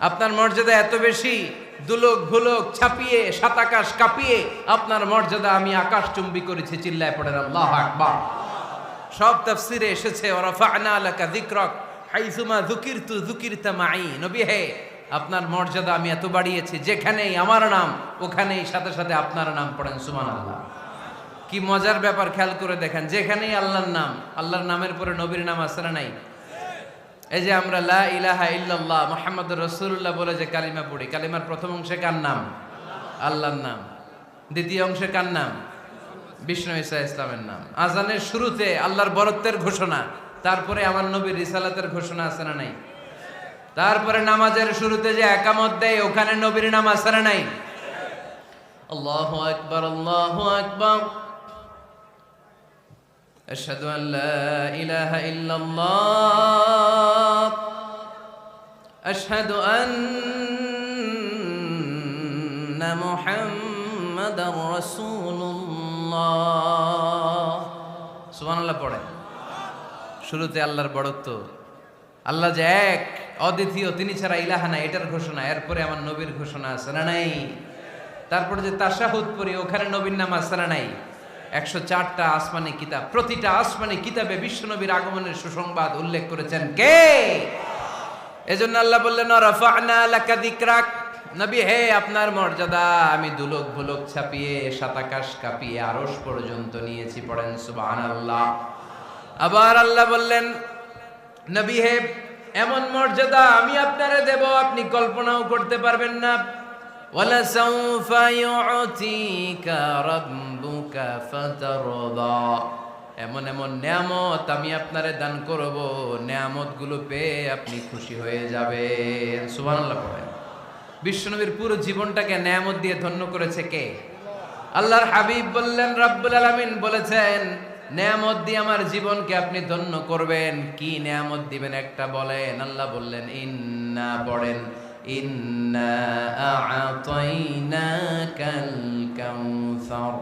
আপনার মর্যাদা এত বেশি, দুলোক ভুলোক ছাপিয়ে সাতাকাশ কাঁপিয়ে আপনার মর্যাদা আমি আকাশচুম্বী করেছি। চিল্লায় পড়েন আল্লাহু আকবার। সব তাফসিরে এসেছে ওয়ারাফা'না লাকা যিকরাক হাইসুমা যুকিরতু যুকিরতা মাই। নবী হে, আপনার মর্যাদা আমি এত বাড়িয়েছি, যেখানেই আমার নাম ওখানেই সাথে সাথে আপনার নাম। পড়েন সুবহানাল্লাহ। কি মজার ব্যাপার, খেয়াল করে দেখেন, যেখানেই আল্লাহর নাম, আল্লাহর নামের পরে নবীর নাম আছে না নাই? এই যে আমরা লা ইলাহা ইল্লাল্লাহ মুহাম্মাদুর রাসূলুল্লাহ বলে যে কালিমা পড়ি, কালিমার প্রথম অংশে কার নাম? আল্লাহর নাম। দ্বিতীয় অংশে কার নাম? বিষ্ণু ঈসা ইসলামের নাম। আজানের শুরুতে আল্লাহর বরত্বের ঘোষণা, তারপরে আমার নবীর রিসালাতের ঘোষণা আছে না নাই? তারপরে নামাজের শুরুতে যে একামত দেয় ওখানে নবীর নাম আছে না নাই? আল্লাহু আকবার, আল্লাহু আকবার। আশহাদু আন লা ইলাহা ইল্লাল্লাহ, আশহাদু আন্না মুহাম্মাদার রাসূলুল্লাহ। সুবহানাল্লাহ পড়েন। শুরুতে আল্লাহর বড়ত্ব, আল্লাহ যে এক অদ্বিতীয়, তিনি ছাড়া ইলাহা নাই, এটার ঘোষণা। এরপরে আমার নবীর ঘোষণা আছে না নাই? তারপরে যে তাশাহুদ পড়ি ওখানে নবীর নাম আছে না নাই? 104টা আসমানি কিতাব, প্রতিটা আসমানি কিতাবে বিশ্বনবীর আগমনের সুসংবাদ উল্লেখ করেছেন কে? এজন্য আল্লাহ বললেন রাফা'না লাকা যিকরাক। নবী হে, আপনার মর্যাদা আমি দুলোক ভুলোক ছাপিয়ে সাতাকাশ কাঁপিয়ে আরশ পর্যন্ত নিয়েছি। পড়েন সুবহানাল্লাহ। আবার আল্লাহ বললেন নবী হে, এমন মর্যাদা আমি আপনারে দেব আপনি কল্পনাও করতে পারবেন না। ওয়ালা সাউফা ইউতিকা রাব্বুকা ফাতারদা। এমন এমন নিয়ামত আমি আপনারে দান করব, নিয়ামতগুলো পেয়ে আপনি খুশি হয়ে যাবেন। সুবহানাল্লাহ পড়েন। বিশ্বনবীর পুরো জীবনটাকে নিয়ামত দিয়ে ধন্য করেছে কে? আল্লাহর হাবিব বললেন, রব্বুল আলামিন বলেছেন নিয়ামত দিয়ে আমার জীবনকে আপনি ধন্য করবেন। কি নিয়ামত দিবেন একটা বলেন? আল্লাহ বললেন ইন্না, পড়েন, ইন্না আ'তাইনাকাল কাউসার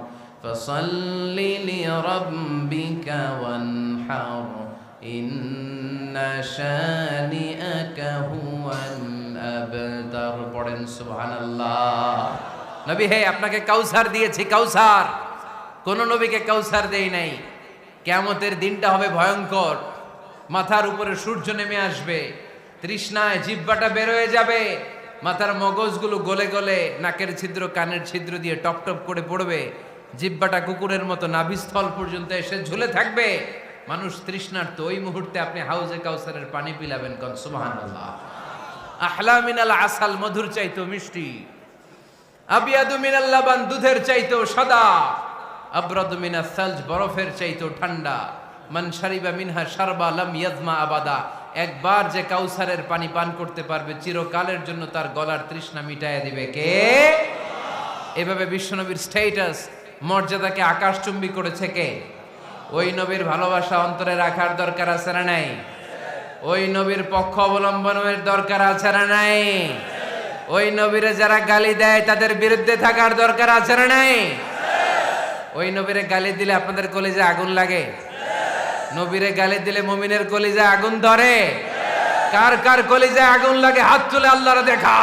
ফাসাল্লি লিরাব্বিকা ওয়ানহার ইন্না শানিআকা হুয়াল আবতার। পড়েন সুবহানাল্লাহ। নবী হে, আপনাকে কাউসার দিয়েছি, কাউসার। কোন নবীকে কাউসার দেই নাই। কিয়ামতের দিনটা হবে ভয়ঙ্কর, মাথার উপরে সূর্য নেমে আসবে, তৃষ্ণায় জিহ্বাটা বের হয়ে যাবে, মাথার মগজগুলো গলে গলে নাকের ছিদ্র কানের ছিদ্র দিয়ে টপ টপ করে পড়বে, জিহ্বাটা কুকুরের মতো নাভিস্থল পর্যন্ত এসে ঝুলে থাকবে। মানুষ তৃষ্ণার্ত। ওই মুহূর্তে আপনি হাউজে কাউসারের পানি পিলাবেন। কোন সুবহানাল্লাহ। আহলা মিনাল আসাল, মধুর চাইতো মিষ্টি। আবিয়াদু মিনাল লাবান, দুধের চাইতো সাদা। আবরাদু মিনাস সালজ, বরফের চাইতো ঠান্ডা। মান শারিবা মিনহা শারবা লাম ইয়াজমা আবাদা। একবার যে কাউসারের পানি পান করতে পারবে চিরকালের জন্য তার গলার তৃষ্ণা মিটাইয়া দিবে কে? এভাবে বিশ্বনবীর স্ট্যাটাস, মর্যাদাকে আকাশচুম্বী করেছে কে? ওই নবীর ভালোবাসা অন্তরে রাখার দরকার আছে না নাই? ওই নবীর পক্ষ অবলম্বনের দরকার আছে না নাই? ওই নবীরে যারা গালি দেয় তাদের বিরুদ্ধে থাকার দরকার আছে না নাই? ওই নবীরে গালি দিলে আপনাদের কলিজে আগুন লাগে? নবীরে গালি দিলে মুমিনের কলিজে আগুন ধরে? কার কার কলিজে আগুন লাগে হাত তুলে আল্লাহরে দেখা।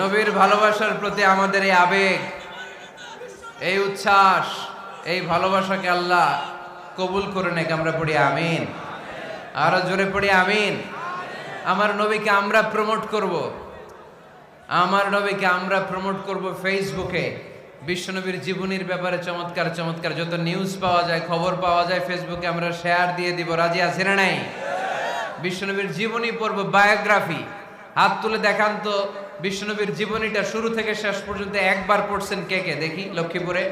নবীর ভালোবাসার প্রতি আমাদের এই আবেগ, এই উচ্ছ্বাস, এই ভালোবাসাকে আল্লাহ কবুল করে নেক। আমরা পড়ি আমিন। আরো জোরে পড়ি আমিন। আমার নবীকে আমরা প্রমোট করব, আমার নবীকে আমরা প্রমোট করব ফেসবুকে। বিশ্বনবীর জীবনীর ব্যাপারে চমৎকার চমৎকার যত নিউজ পাওয়া যায়, খবর পাওয়া যায়, ফেসবুকে আমরা শেয়ার দিয়ে দিব। রাজি আছেন না নাই? বিশ্বনবীর জীবনী পড়ব, বায়োগ্রাফি। হাত তুলে দেখান তো বিশ্বনবীর জীবনীটা শুরু থেকে শেষ পর্যন্ত একবার পড়ছেন কে কে? দেখি লক্ষ্মীপুরে।